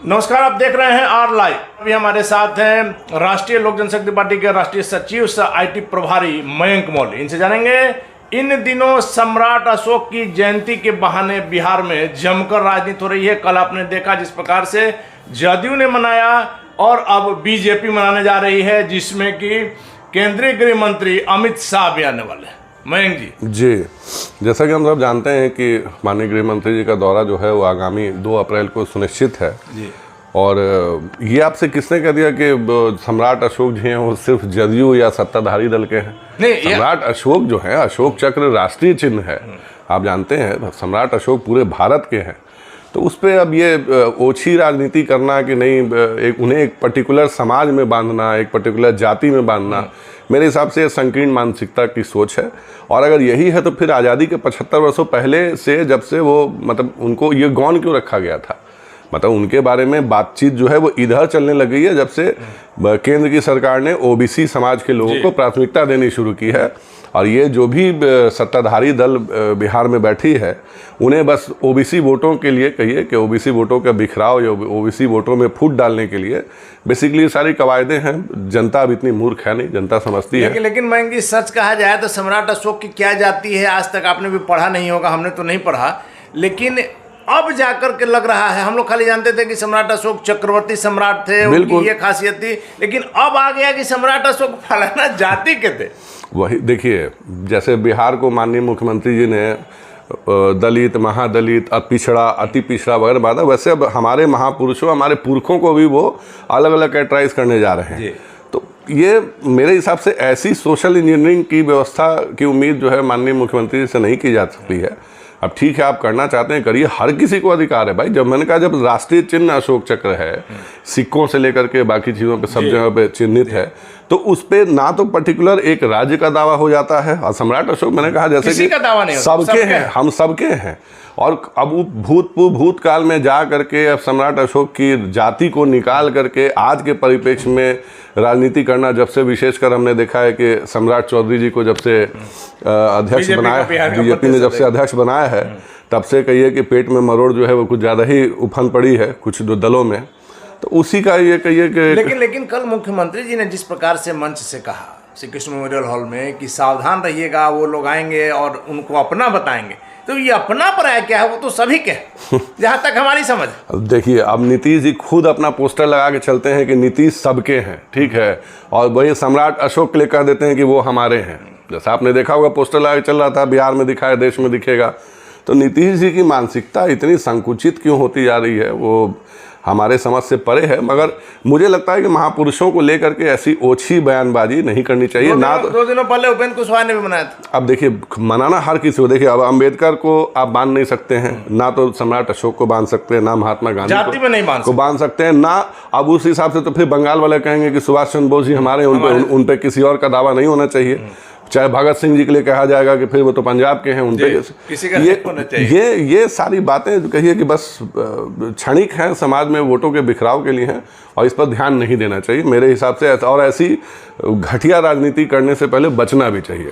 नमस्कार, आप देख रहे हैं आर लाइव। अभी हमारे साथ हैं राष्ट्रीय लोक जनशक्ति पार्टी के राष्ट्रीय सचिव आईटी प्रभारी मयंक मौर्य। इनसे जानेंगे इन दिनों सम्राट अशोक की जयंती के बहाने बिहार में जमकर राजनीति हो रही है। कल आपने देखा जिस प्रकार से जदयू ने मनाया और अब बीजेपी मनाने जा रही है, जिसमें कि केंद्रीय गृह मंत्री अमित शाह भी आने वाले हैं। मयंक जी, जैसा कि हम सब जानते हैं कि माननीय गृह मंत्री जी का दौरा जो है वो आगामी 2 अप्रैल को सुनिश्चित है जी। और ये आपसे किसने कह दिया कि सम्राट अशोक जी हैं वो सिर्फ जदयू या सत्ताधारी दल के हैं? नहीं, सम्राट अशोक जो है, अशोक चक्र राष्ट्रीय चिन्ह है। आप जानते हैं सम्राट अशोक पूरे भारत के हैं। तो उस पर अब ये ओछी राजनीति करना कि नहीं, उन्हें एक पर्टिकुलर समाज में बांधना, एक पर्टिकुलर जाति में बांधना, मेरे हिसाब से संकीर्ण मानसिकता की सोच है। और अगर यही है तो फिर आज़ादी के 75 वर्षों पहले से, जब से वो मतलब उनको ये गौण क्यों रखा गया था, मतलब उनके बारे में बातचीत जो है वो इधर चलने लग गई है जब से केंद्र की सरकार ने ओबीसी समाज के लोगों को प्राथमिकता देनी शुरू की है। और ये जो भी सत्ताधारी दल बिहार में बैठी है, उन्हें बस ओबीसी वोटों के लिए कहिए कि ओबीसी वोटों का बिखराव या ओबीसी वोटों में फूट डालने के लिए बेसिकली सारी कवायदें हैं। जनता अब इतनी मूर्ख है नहीं, जनता समझती है। लेकिन मयंक जी, सच कहा जाए तो सम्राट अशोक की क्या जाति है, आज तक आपने भी पढ़ा नहीं होगा, हमने तो नहीं पढ़ा, लेकिन अब जाकर के लग रहा है। हम लोग खाली जानते थे कि सम्राट अशोक चक्रवर्ती सम्राट थे, उनकी ये खासियत थी, लेकिन अब आ गया कि सम्राट अशोक फलाना जाति के थे। वही देखिए, जैसे बिहार को माननीय मुख्यमंत्री जी ने दलित, महादलित, पिछड़ा, अति पिछड़ा वगैरह बांधा, वैसे अब हमारे महापुरुषों, हमारे पुरखों को भी वो अलग अलग कैटेगराइज करने जा रहे हैं। तो ये मेरे हिसाब से ऐसी सोशल इंजीनियरिंग की व्यवस्था की उम्मीद जो है माननीय मुख्यमंत्री से नहीं की जा सकती है। अब ठीक है, आप करना चाहते हैं करिए, हर किसी को अधिकार है भाई। जब मैंने कहा जब राष्ट्रीय चिन्ह अशोक चक्र है, सिक्कों से लेकर के बाकी चीज़ों पे सब जगह पे चिन्हित है, तो उस पे ना तो पर्टिकुलर एक राज्य का दावा हो जाता है। और सम्राट अशोक मैंने कहा जैसे कि सबके हैं, हम सबके हैं। और अब भूतकाल में जा करके अब सम्राट अशोक की जाति को निकाल करके आज के परिप्रेक्ष्य में राजनीति करना, जब से विशेषकर हमने देखा है कि सम्राट चौधरी जी को जब से अध्यक्ष बनाया, बीजेपी ने जब से अध्यक्ष बनाया है, तब से कहिए कि पेट में मरोड़ जो है वो कुछ ज़्यादा ही उफन पड़ी है कुछ दलों में। तो उसी का ये कहिए कि लेकिन कल मुख्यमंत्री जी ने जिस प्रकार से मंच से कहा श्री कृष्ण मेमोरियल हॉल में कि सावधान रहिएगा, वो लोग आएंगे और उनको अपना बताएंगे, तो ये अपना पराया क्या है? वो तो सभी के जहाँ तक हमारी समझ। देखिए, अब नीतीश जी खुद अपना पोस्टर लगा के चलते हैं कि नीतीश सबके हैं, ठीक है, और वही सम्राट अशोक के लिए कह देते हैं कि वो हमारे हैं। जैसा आपने देखा होगा पोस्टर लगा के चल रहा था, बिहार में दिखाया, देश में दिखेगा। तो नीतीश जी की मानसिकता इतनी संकुचित क्यों होती जा रही है, वो हमारे समझ से परे है। मगर मुझे लगता है कि महापुरुषों को लेकर के ऐसी ओछी बयानबाजी नहीं करनी चाहिए। ना तो 2 दिनों पहले उपेंद्र कुशवाहा ने भी मनाया था। अब देखिए, मनाना हर किसी को, देखिए अब अम्बेडकर को आप बांध नहीं सकते हैं, ना तो सम्राट अशोक को बांध सकते हैं, ना महात्मा गांधी जाति में नहीं को बांध सकते हैं, ना अब उस हिसाब से तो फिर बंगाल वाले कहेंगे कि सुभाष चंद्र बोस जी हमारे, उन पे किसी और का दावा नहीं होना चाहिए। चाहे भगत सिंह जी के लिए कहा जाएगा कि फिर वो तो पंजाब के हैं, उन पे किसी का होना चाहिए। ये सारी बातें कहिए कि बस क्षणिक हैं, समाज में वोटों के बिखराव के लिए हैं, और इस पर ध्यान नहीं देना चाहिए मेरे हिसाब से। और ऐसी घटिया राजनीति करने से पहले बचना भी चाहिए।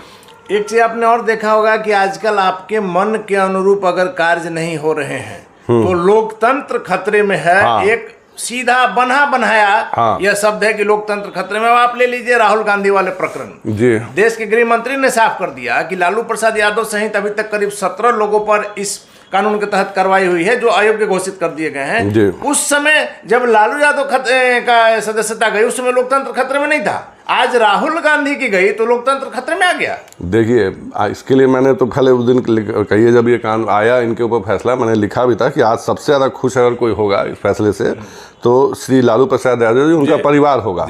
एक चीज आपने और देखा होगा कि आजकल आपके मन के अनुरूप अगर कार्य नहीं हो रहे हैं तो लोकतंत्र खतरे में है। एक सीधा बना बनाया यह शब्द है कि लोकतंत्र खतरे में। आप ले लीजिए राहुल गांधी वाले प्रकरण जी। देश के गृह मंत्री ने साफ कर दिया कि लालू प्रसाद यादव सहित अभी तक करीब 17 लोगों पर इस कानून के तहत कार्रवाई हुई है जो अयोग्य घोषित कर दिए गए हैं। उस समय जब लालू यादव का सदस्यता गई, उस समय लोकतंत्र खतरे में नहीं था। आज राहुल गांधी की गई तो लोकतंत्र खतरे में आ गया। देखिए, इसके लिए मैंने तो खाली उस दिन कहिए जब ये कानून आया, इनके ऊपर फैसला, मैंने लिखा भी था कि आज सबसे ज़्यादा खुश अगर कोई होगा इस फैसले से तो श्री लालू प्रसाद यादव जी, उनका परिवार होगा।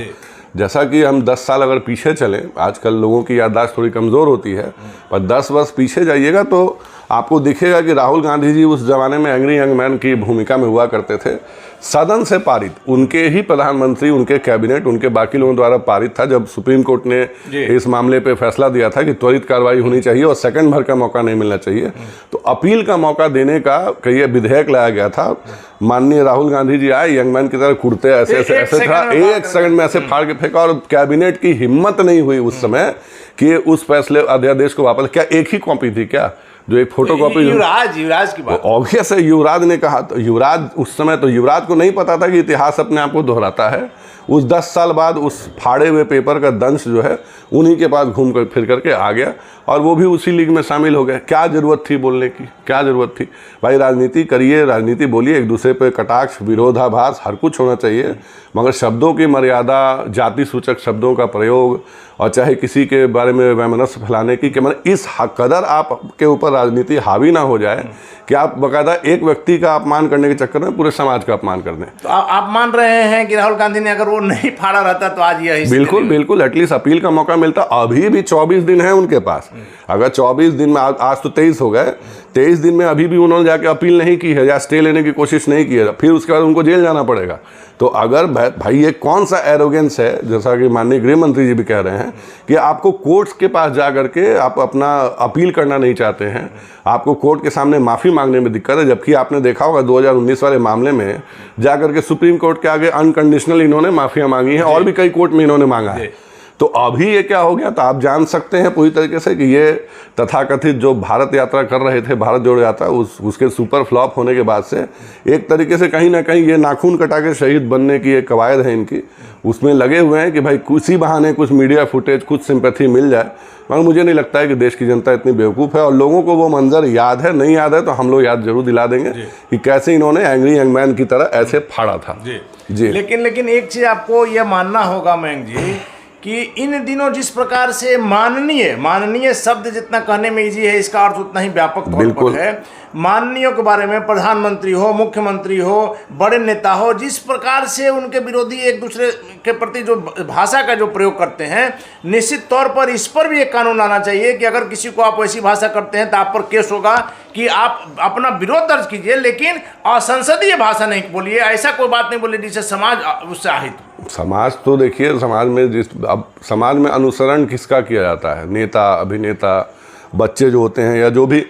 जैसा कि हम 10 साल अगर पीछे चलें, आजकल लोगों की याददाश्त थोड़ी कमज़ोर होती है, पर 10 वर्ष पीछे जाइएगा तो आपको दिखेगा कि राहुल गांधी जी उस जमाने में एंग्री यंग मैन की भूमिका में हुआ करते थे। सदन से पारित, उनके ही प्रधानमंत्री, उनके कैबिनेट, उनके बाकी लोगों द्वारा पारित था। जब सुप्रीम कोर्ट ने इस मामले पे फैसला दिया था कि त्वरित कार्रवाई होनी चाहिए और सेकंड भर का मौका नहीं मिलना चाहिए, तो अपील का मौका देने का कई विधेयक लाया गया था। माननीय राहुल गांधी जी आए, यंग मैन की तरह कुर्ते ऐसे था, 1 सेकंड में ऐसे फाड़ के फेंका, और कैबिनेट की हिम्मत नहीं हुई उस समय कि उस फैसले अध्यादेश को वापस, क्या एक ही कॉपी थी क्या? जो एक फोटोकॉपी, युवराज की बात ऑब्वियस है, युवराज ने कहा, तो युवराज उस समय तो युवराज को नहीं पता था कि इतिहास अपने आप को दोहराता है। उस 10 साल बाद उस फाड़े हुए पेपर का दंश जो है उन्हीं के पास घूम कर फिर करके आ गया और वो भी उसी लीग में शामिल हो गए। क्या ज़रूरत थी बोलने की, क्या ज़रूरत थी भाई? राजनीति करिए, राजनीति बोलिए, एक दूसरे पे कटाक्ष, विरोधाभास हर कुछ होना चाहिए, मगर शब्दों की मर्यादा, जाति सूचक शब्दों का प्रयोग और चाहे किसी के बारे में वैमनस्य फैलाने की, कि मतलब इस कदर आपके ऊपर राजनीति हावी ना हो जाए कि आप बाकायदा एक व्यक्ति का अपमान करने के चक्कर में पूरे समाज का अपमान कर दें। तो आप मान रहे हैं कि राहुल गांधी ने अगर वो नहीं फाड़ा रहता तो आज यही बिल्कुल बिल्कुल एटलीस्ट अपील का मौका मिलता। अभी भी 24 दिन है उनके पास। अगर 24 दिन में, आज तो 23 हो गए, 23 दिन में अभी भी उन्होंने जाके अपील नहीं की है या स्टे लेने की कोशिश नहीं की है, फिर उसके बाद उनको जेल जाना पड़ेगा। तो अगर भाई ये कौन सा एरोगेंस है, जैसा कि माननीय गृह मंत्री जी भी कह रहे हैं कि आपको कोर्ट्स के पास जा करके आप अपना अपील करना नहीं चाहते हैं, आपको कोर्ट के सामने माफ़ी मांगने में दिक्कत है, जबकि आपने देखा होगा 2019 वाले मामले में जा करके सुप्रीम कोर्ट के आगे अनकंडीशनल इन्होंने माफ़ियाँ मांगी हैं और भी कई कोर्ट में इन्होंने मांगा है। तो अभी ये क्या हो गया, तो आप जान सकते हैं पूरी तरीके से कि ये तथाकथित जो भारत यात्रा कर रहे थे, भारत जोड़ो यात्रा, उसके सुपर फ्लॉप होने के बाद से एक तरीके से कहीं ना कहीं ये नाखून कटा के शहीद बनने की एक कवायद है इनकी, उसमें लगे हुए हैं कि भाई किसी बहाने कुछ मीडिया फुटेज, कुछ सिंपैथी मिल जाए। मगर मुझे नहीं लगता है कि देश की जनता इतनी बेवकूफ़ है, और लोगों को वो मंजर याद है, नहीं याद है तो हम लोग याद जरूर दिला देंगे कि कैसे इन्होंने एंग्री यंग मैन की तरह ऐसे फाड़ा था। जी। लेकिन एक चीज़ आपको यह मानना होगा मयंक जी कि इन दिनों जिस प्रकार से माननीय शब्द जितना कहने में इजी है, इसका अर्थ उतना ही व्यापक तौर पर है। माननीयों के बारे में प्रधानमंत्री हो, मुख्यमंत्री हो, बड़े नेता हो, जिस प्रकार से उनके विरोधी एक दूसरे के प्रति जो भाषा का जो प्रयोग करते हैं, निश्चित तौर पर इस पर भी एक कानून आना चाहिए कि अगर किसी को आप वैसी भाषा करते हैं तो आप पर केस होगा कि आप अपना विरोध दर्ज कीजिए, लेकिन असंसदीय भाषा नहीं बोलिए, ऐसा कोई बात नहीं बोलिए जिससे समाज उससे আহিत। समाज तो देखिए, समाज में अब समाज में अनुसरण किसका किया जाता है? नेता, अभिनेता, बच्चे जो होते हैं या जो भी,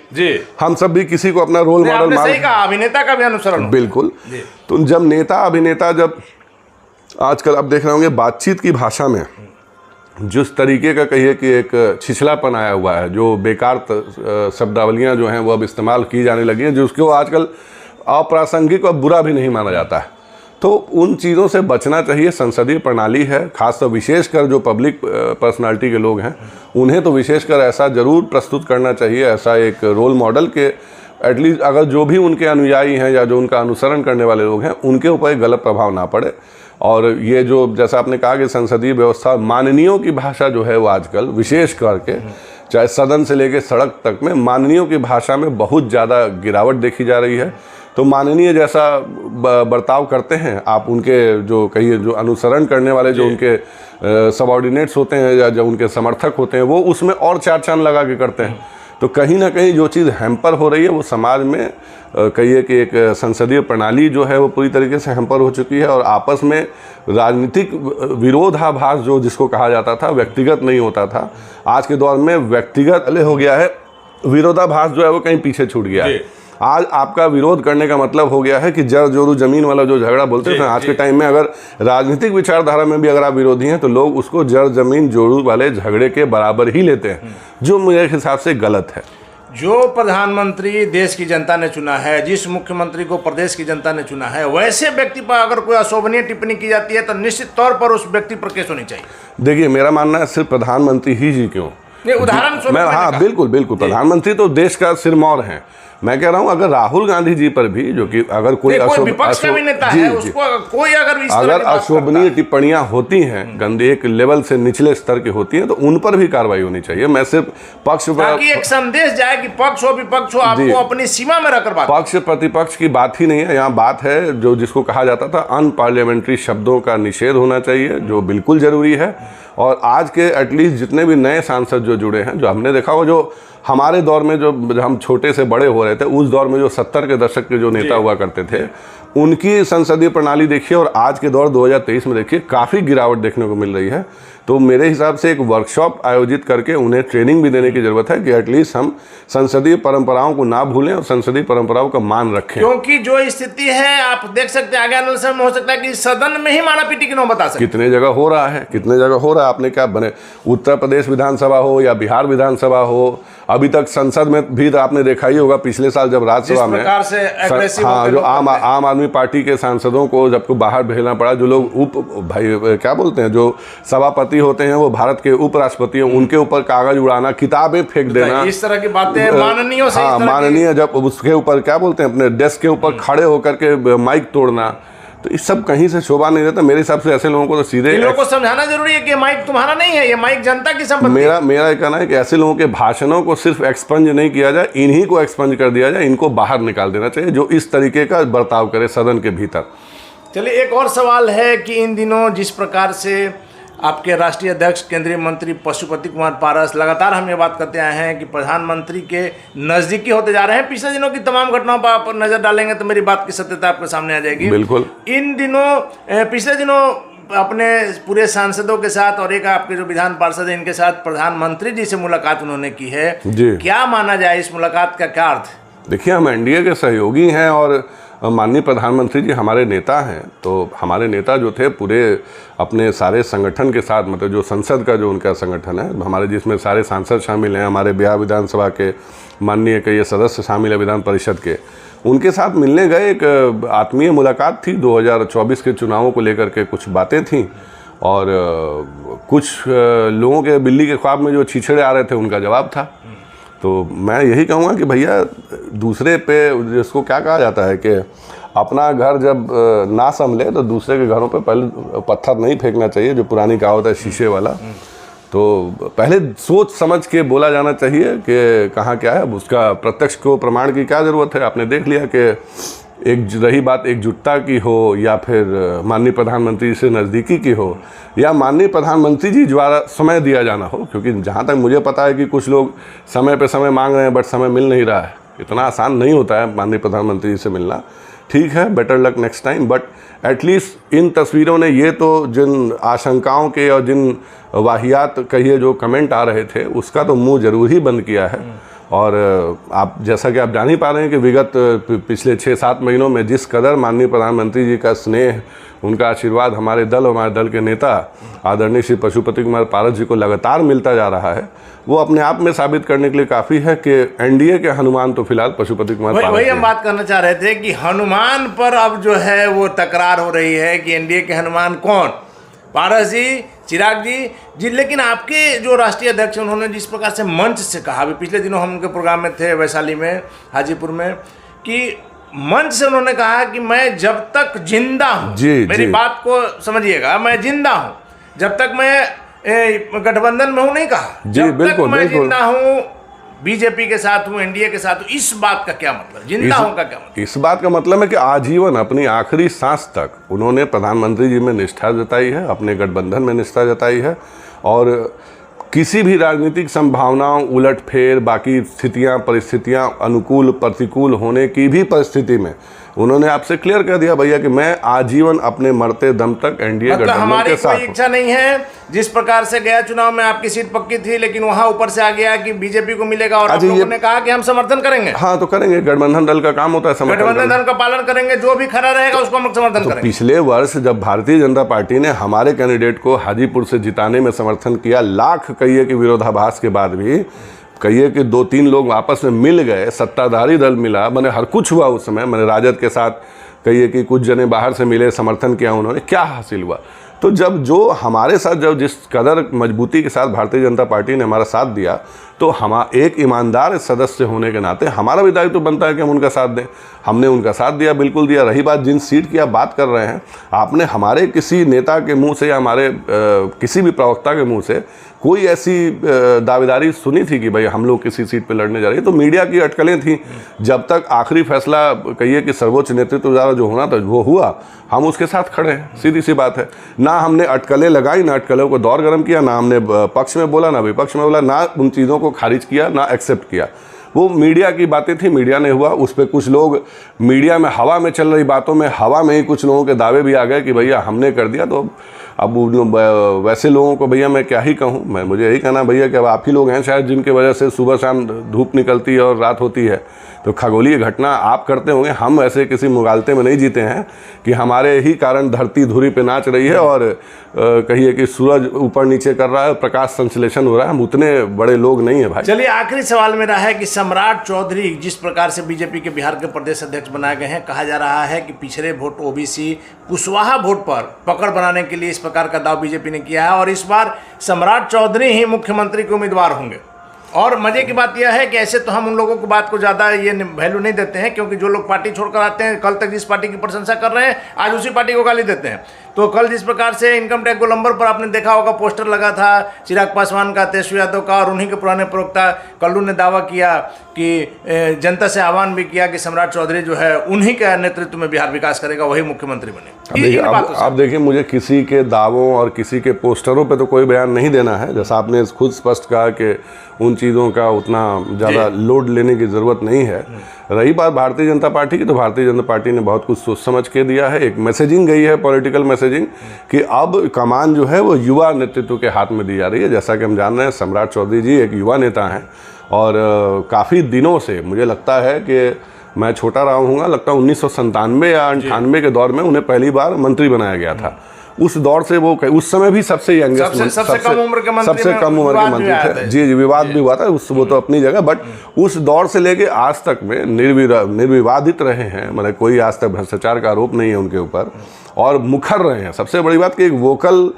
हम सब भी किसी को अपना रोल मॉडल मान, अभिनेता का भी अनुसरण बिल्कुल। तो जब नेता अभिनेता, जब आजकल आप देख रहे होंगे बातचीत की भाषा में जिस तरीके का कहिए कि एक छिछलापन आया हुआ है, जो बेकार शब्दावलियां जो हैं वो अब इस्तेमाल की जाने लगी हैं, जिसको आजकल अप्रासंगिक और बुरा भी नहीं माना जाता है। तो उन चीज़ों से बचना चाहिए। संसदीय प्रणाली है, खासतौर विशेषकर जो पब्लिक पर्सनालिटी के लोग हैं उन्हें तो विशेषकर ऐसा ज़रूर प्रस्तुत करना चाहिए, ऐसा एक रोल मॉडल के एटलीस्ट अगर जो भी उनके अनुयायी हैं या जो उनका अनुसरण करने वाले लोग हैं उनके ऊपर एक गलत प्रभाव ना पड़े। और ये जो जैसा आपने कहा कि संसदीय व्यवस्था, माननीयों की भाषा जो है वो आजकल विशेष करके चाहे सदन से लेकर सड़क तक में माननीयों की भाषा में बहुत ज़्यादा गिरावट देखी जा रही है। तो माननीय जैसा बर्ताव करते हैं आप, उनके जो कहिए जो अनुसरण करने वाले जो उनके सबऑर्डिनेट्स होते हैं या जो उनके समर्थक होते हैं, वो उसमें और चार चांद लगा के करते हैं। तो कहीं ना कहीं जो चीज़ हैम्पर हो रही है वो समाज में कहिए कि एक संसदीय प्रणाली जो है वो पूरी तरीके से हैम्पर हो चुकी है, और आपस में राजनीतिक विरोधाभास जो जिसको कहा जाता था, व्यक्तिगत नहीं होता था, आज के दौर में व्यक्तिगत हो गया है, विरोधाभास जो है वो कहीं पीछे छूट गया है। आज आपका विरोध करने का मतलब हो गया है कि जड़ जोरू जमीन वाला जो झगड़ा बोलते थे आज के टाइम में, अगर राजनीतिक विचारधारा में भी अगर आप विरोधी हैं तो लोग उसको जड़ जमीन जोरू वाले झगड़े के बराबर ही लेते हैं, जो मेरे हिसाब से गलत है। जो प्रधानमंत्री देश की जनता ने चुना है, जिस मुख्यमंत्री को प्रदेश की जनता ने चुना है, वैसे व्यक्ति पर अगर कोई अशोभनीय टिप्पणी की जाती है तो निश्चित तौर पर उस व्यक्ति पर केस होनी चाहिए। देखिए, मेरा मानना है सिर्फ प्रधानमंत्री ही जी क्यों, उदाहरण मैं, हाँ बिल्कुल बिल्कुल, प्रधानमंत्री तो देश का सिरमौर है। मैं कह रहा हूं अगर राहुल गांधी जी पर भी, जो कि अगर कोई विपक्ष का भी नेता है, उसको कोई अगर अशोभनीय टिप्पणियां होती हैं, गंदे एक लेवल से निचले स्तर की होती हैं, तो उन पर भी कार्रवाई होनी चाहिए। मैं सिर्फ पक्ष ताकि एक संदेश जाए कि पक्ष हो विपक्ष हो, आपको अपनी सीमा में रखकर बात, पक्ष प्रतिपक्ष की बात ही नहीं है यहाँ। बात है जो जिसको कहा जाता था अनपार्लियामेंट्री शब्दों का निषेध होना चाहिए, जो बिल्कुल जरूरी है। और आज के एटलीस्ट जितने भी नए सांसद जो जुड़े हैं, जो हमने देखा हो, जो हमारे दौर में जो हम छोटे से बड़े हो रहे थे, उस दौर में जो 70 के दशक के जो नेता हुआ करते थे, उनकी संसदीय प्रणाली देखिए और आज के दौर 2023 में देखिए, काफ़ी गिरावट देखने को मिल रही है। तो मेरे हिसाब से एक वर्कशॉप आयोजित करके उन्हें ट्रेनिंग भी देने की जरूरत है कि एटलीस्ट हम संसदीय परंपराओं को ना भूलें और संसदीय परंपराओं का मान रखें। क्योंकि जो स्थिति है आप देख सकते हैं, आगे आने वाले समय में हो सकता है कि सदन में ही मारापीटी की नौबत आ सकती है। कितने जगह हो रहा है, कितने जगह हो रहा है। आपने क्या बने, उत्तर प्रदेश विधानसभा हो या बिहार विधानसभा हो, अभी तक संसद में भी तो आपने देखा ही होगा पिछले साल जब राज्यसभा में हाँ, जो आम आदमी पार्टी के सांसदों को जब को बाहर भेजना पड़ा, जो लोग क्या बोलते हैं, जो सभापति होते हैं वो भारत के उपराष्ट्रपति हैं, उनके ऊपर कागज उड़ाना, किताबें फेंक देना, इस तरह की बातें माननीय से, हाँ माननीय, जब उसके ऊपर क्या बोलते हैं, अपने डेस्क के ऊपर खड़े होकर के माइक तोड़ना, तो इस सब कहीं से शोभा नहीं देता। मेरे हिसाब से ऐसे लोगों को तो सीधे इन लोगों को समझाना जरूरी है कि माइक तुम्हारा नहीं है, ये माइक जनता की संपत्ति है। मेरा कहना है कि ऐसे लोगों के भाषणों को सिर्फ एक्सपंज नहीं किया जाए, इन्हीं को एक्सपंज कर दिया जाए, इनको बाहर निकाल देना चाहिए जो इस तरीके का बर्ताव करे सदन के भीतर। चलिए, एक और सवाल है कि इन दिनों जिस प्रकार से आपके राष्ट्रीय अध्यक्ष केंद्रीय मंत्री पशुपति कुमार पारस लगातार हम ये बात करते आए हैं कि प्रधानमंत्री के नज़दीकी होते जा रहे हैं, पिछले दिनों की तमाम घटनाओं पर आप नज़र डालेंगे तो मेरी बात की सत्यता आपके सामने आ जाएगी। बिल्कुल। इन दिनों पिछले दिनों अपने पूरे सांसदों के साथ और एक आपके जो विधान पार्षद है इनके साथ प्रधानमंत्री जी से मुलाकात उन्होंने की है, क्या माना जाए इस मुलाकात का क्या अर्थ? देखिए, हम एनडीए के सहयोगी हैं और माननीय प्रधानमंत्री जी हमारे नेता हैं, तो हमारे नेता जो थे पूरे अपने सारे संगठन के साथ, मतलब जो संसद का जो उनका संगठन है हमारे, जिसमें सारे सांसद शामिल हैं, हमारे बिहार विधानसभा के माननीय कई सदस्य शामिल है विधान परिषद के, उनके साथ मिलने गए। एक आत्मीय मुलाकात थी, 2024 के चुनावों को लेकर के कुछ बातें थीं और कुछ लोगों के बिल्ली के ख्वाब में जो छीछड़े आ रहे थे उनका जवाब था। तो मैं यही कहूँगा कि भैया दूसरे पे, जिसको क्या कहा जाता है कि अपना घर जब ना संभले तो दूसरे के घरों पे पहले पत्थर नहीं फेंकना चाहिए, जो पुरानी कहावत है शीशे वाला। तो पहले सोच समझ के बोला जाना चाहिए कि कहाँ क्या है। उसका प्रत्यक्ष को प्रमाण की क्या ज़रूरत है। आपने देख लिया कि एक रही बात एकजुटता की हो या फिर माननीय प्रधानमंत्री से नज़दीकी की हो या माननीय प्रधानमंत्री जी द्वारा समय दिया जाना हो, क्योंकि जहाँ तक मुझे पता है कि कुछ लोग समय पे समय मांग रहे हैं बट समय मिल नहीं रहा है। इतना आसान नहीं होता है माननीय प्रधानमंत्री जी से मिलना। ठीक है, better luck next time, but at least in तस्वीरों ने ये तो जिन आशंकाओं के और जिन वाहियात कहिए जो कमेंट आ रहे थे उसका तो मुँह जरूर ही बंद किया है। और आप जैसा कि आप जान ही पा रहे हैं कि विगत पिछले 6-7 महीनों में जिस कदर माननीय प्रधानमंत्री जी का स्नेह, उनका आशीर्वाद हमारे दल के नेता आदरणीय श्री पशुपति कुमार पारस जी को लगातार मिलता जा रहा है, वो अपने आप में साबित करने के लिए काफ़ी है कि एनडीए के हनुमान तो फिलहाल पशुपति कुमार पारस। वही हम बात करना चाह रहे थे कि हनुमान पर अब जो है वो तकरार हो रही है कि एनडीए के हनुमान कौन, पारस जी, चिराग जी। लेकिन आपके जो राष्ट्रीय अध्यक्ष उन्होंने जिस प्रकार से मंच से कहा, अभी पिछले दिनों हम उनके प्रोग्राम में थे वैशाली में, हाजीपुर में, कि मंच से उन्होंने कहा कि मैं जब तक जिंदा हूँ, मेरी बात को समझिएगा, मैं जिंदा हूँ जब तक मैं गठबंधन में हूँ, नहीं कहा जब तक मैं जिंदा हूँ बीजेपी के साथ हूँ, एनडीए के साथ हूँ। इस बात का क्या मतलब, जिंदा हूँ का क्या मतलब? इस बात का मतलब है कि आजीवन अपनी आखिरी सांस तक उन्होंने प्रधानमंत्री जी में निष्ठा जताई है, अपने गठबंधन में निष्ठा जताई है और किसी भी राजनीतिक संभावनाओं, उलटफेर, बाकी स्थितियां, परिस्थितियां अनुकूल प्रतिकूल होने की भी परिस्थिति में उन्होंने आपसे क्लियर कर दिया भैया कि मैं आजीवन अपने मरते दम तक एनडीए गठबंधन के साथ हूं। कोई इच्छा नहीं है, जिस प्रकार से गया चुनाव में आपकी सीट पक्की थी लेकिन वहां ऊपर से आ गया कि बीजेपी को मिलेगा और आप लोगों ने कहा कि हम समर्थन करेंगे। हाँ, तो करेंगे, गठबंधन दल का काम होता है समर्थन, गठबंधन दल का पालन करेंगे, जो भी खड़ा रहेगा उसको हम समर्थन करेंगे। पिछले वर्ष जब भारतीय जनता पार्टी ने हमारे कैंडिडेट को हाजीपुर से जिताने में समर्थन किया, लाख कहिए कि विरोधाभास के बाद भी, कहिए कि 2-3 लोग आपस में मिल गए, सत्ताधारी दल मिला, मैंने हर कुछ हुआ उस समय, मैंने राजद के साथ कहिए कि कुछ जने बाहर से मिले, समर्थन किया उन्होंने, क्या हासिल हुआ? तो जब जो हमारे साथ जब जिस कदर मजबूती के साथ भारतीय जनता पार्टी ने हमारा साथ दिया, तो हम एक ईमानदार सदस्य होने के नाते हमारा भी दायित्व बनता है कि हम उनका साथ दें। हमने उनका साथ दिया, बिल्कुल दिया। रही बात जिन सीट की आप बात कर रहे हैं, आपने हमारे किसी नेता के मुंह से या हमारे किसी भी प्रवक्ता के मुंह से कोई ऐसी दावेदारी सुनी थी कि भाई हम लोग किसी सीट पे लड़ने जा रहे हैं? तो मीडिया की अटकलें थी। जब तक आखिरी फैसला कहिए कि सर्वोच्च नेतृत्व द्वारा जो होना था वो हुआ, हम उसके साथ खड़े हैं, सीधी सी बात है। ना हमने अटकलें लगाई, ना अटकलों को दौर गर्म किया, ना हमने पक्ष में बोला ना विपक्ष में बोला, ना उन चीज़ों को खारिज किया, ना एक्सेप्ट किया। वो मीडिया की बातें थी, मीडिया ने हुआ, उस पर कुछ लोग मीडिया में हवा में चल रही बातों में, हवा में ही कुछ लोगों के दावे भी आ गए कि भैया हमने कर दिया। तो अब वैसे लोगों को भैया मैं क्या ही कहूँ, मैं मुझे यही कहना भैया कि अब आप ही लोग हैं शायद जिनकी वजह से सुबह शाम धूप निकलती है और रात होती है। तो खगोलीय घटना आप करते होंगे, हम ऐसे किसी मुगालते में नहीं जीते हैं कि हमारे ही कारण धरती धुरी पे नाच रही है और कहिए कि सूरज ऊपर नीचे कर रहा है, प्रकाश संश्लेषण हो रहा है। हम उतने बड़े लोग नहीं है भाई। चलिए आखिरी सवाल मेरा है कि सम्राट चौधरी जिस प्रकार से बीजेपी के बिहार के प्रदेश अध्यक्ष बनाए गए हैं, कहा जा रहा है कि पिछड़े वोट ओबीसी कुशवाहा वोट पर पकड़ बनाने के लिए इस प्रकार का दाव बीजेपी ने किया है और इस बार सम्राट चौधरी ही मुख्यमंत्री के उम्मीदवार होंगे। और मजे की बात यह है कि ऐसे तो हम उन लोगों को बात को ज़्यादा ये वैल्यू नहीं देते हैं, क्योंकि जो लोग पार्टी छोड़कर आते हैं, कल तक जिस पार्टी की प्रशंसा कर रहे हैं आज उसी पार्टी को गाली देते हैं। तो कल जिस प्रकार से इनकम टैक्स गोलंबर पर आपने देखा होगा पोस्टर लगा था चिराग पासवान का, तेजस्वी यादव का, और उन्हीं के पुराने प्रवक्ता कल्लू ने दावा किया कि जनता से आह्वान भी किया कि सम्राट चौधरी जो है उन्हीं के नेतृत्व में बिहार विकास करेगा, वही मुख्यमंत्री बने। अब देखिए मुझे किसी के दावों और किसी के पोस्टरों पे तो कोई बयान नहीं देना है। जैसा आपने खुद स्पष्ट कहा कि उन चीज़ों का उतना ज़्यादा लोड लेने की ज़रूरत नहीं है। रही बात भारतीय जनता पार्टी की, तो भारतीय जनता पार्टी ने बहुत कुछ सोच समझ के दिया है। एक मैसेजिंग गई है, पॉलिटिकल मैसेजिंग, कि अब कमान जो है वो युवा नेतृत्व के हाथ में दी जा रही है। जैसा कि हम जान रहे हैं सम्राट चौधरी जी एक युवा नेता हैं और काफ़ी दिनों से मुझे लगता है कि मैं छोटा रहा हूँगा, लगता है 1997 या 98 के दौर में उन्हें पहली बार मंत्री बनाया गया था। उस दौर से वो उस समय भी सबसे यंगेस्ट, सबसे कम उम्र के मंत्री थे। जी विवाद भी हुआ था वो तो अपनी जगह, बट उस दौर से लेके आज तक में निर्विवादित रहे हैं। मतलब कोई आज तक भ्रष्टाचार का आरोप नहीं है उनके ऊपर और मुखर रहे हैं। सबसे बड़ी बात कि एक वोकल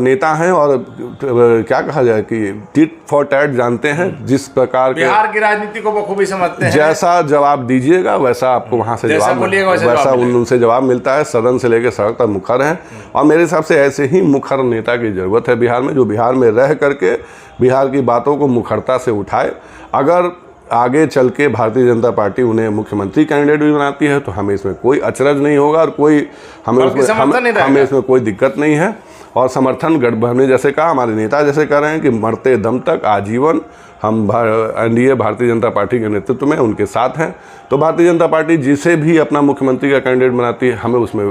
नेता हैं और क्या कहा जाए कि टिट फॉर टैट जानते हैं। जिस प्रकार के बिहार की राजनीति को बखूबी समझते हैं, जैसा जवाब दीजिएगा वैसा आपको वहां से वैसा उनसे जवाब मिलता है। सदन से लेकर सड़क तक मुखर हैं और मेरे हिसाब से ऐसे ही मुखर नेता की जरूरत है बिहार में, जो बिहार में रह करके बिहार की बातों को मुखरता से उठाए। अगर आगे चल के भारतीय जनता पार्टी उन्हें मुख्यमंत्री कैंडिडेट भी बनाती है तो हमें इसमें कोई अचरज नहीं होगा और कोई हमें इसमें कोई दिक्कत नहीं है। और समर्थन गठबंधन जैसे कहा, हमारे नेता जैसे कह रहे हैं कि मरते दम तक आजीवन हम एनडीए भारतीय जनता पार्टी के नेतृत्व में उनके साथ हैं। तो भारतीय जनता पार्टी जिसे भी अपना मुख्यमंत्री का कैंडिडेट बनाती है हमें उसमें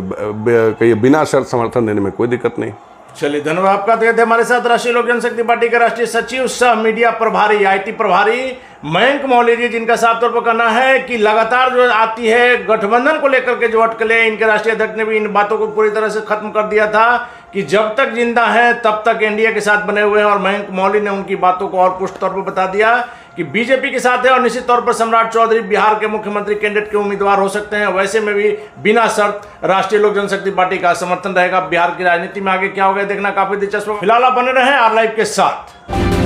बिना शर्त समर्थन देने में कोई दिक्कत नहीं। चलिए धन्यवाद आपका। तो हमारे साथ राष्ट्रीय लोक जनशक्ति पार्टी के राष्ट्रीय सचिव सह मीडिया प्रभारी IT प्रभारी मयंक मौर्य जी, जिनका साफ तौर पर कहना है कि लगातार जो आती है गठबंधन को लेकर के जो अटकलें, इनके राष्ट्रीय अध्यक्ष ने भी इन बातों को पूरी तरह से खत्म कर दिया था कि जब तक जिंदा है तब तक एनडीए के साथ बने हुए हैं। और मयंक मौर्य ने उनकी बातों को और पुष्ट तौर पर बता दिया कि बीजेपी के साथ है और निश्चित तौर पर सम्राट चौधरी बिहार के मुख्यमंत्री कैंडिडेट के उम्मीदवार हो सकते हैं। वैसे में भी बिना शर्त राष्ट्रीय लोक जनशक्ति पार्टी का समर्थन रहेगा। बिहार की राजनीति में आगे क्या होगा देखना काफी दिलचस्प। फिलहाल आप बने रहें R Live के साथ।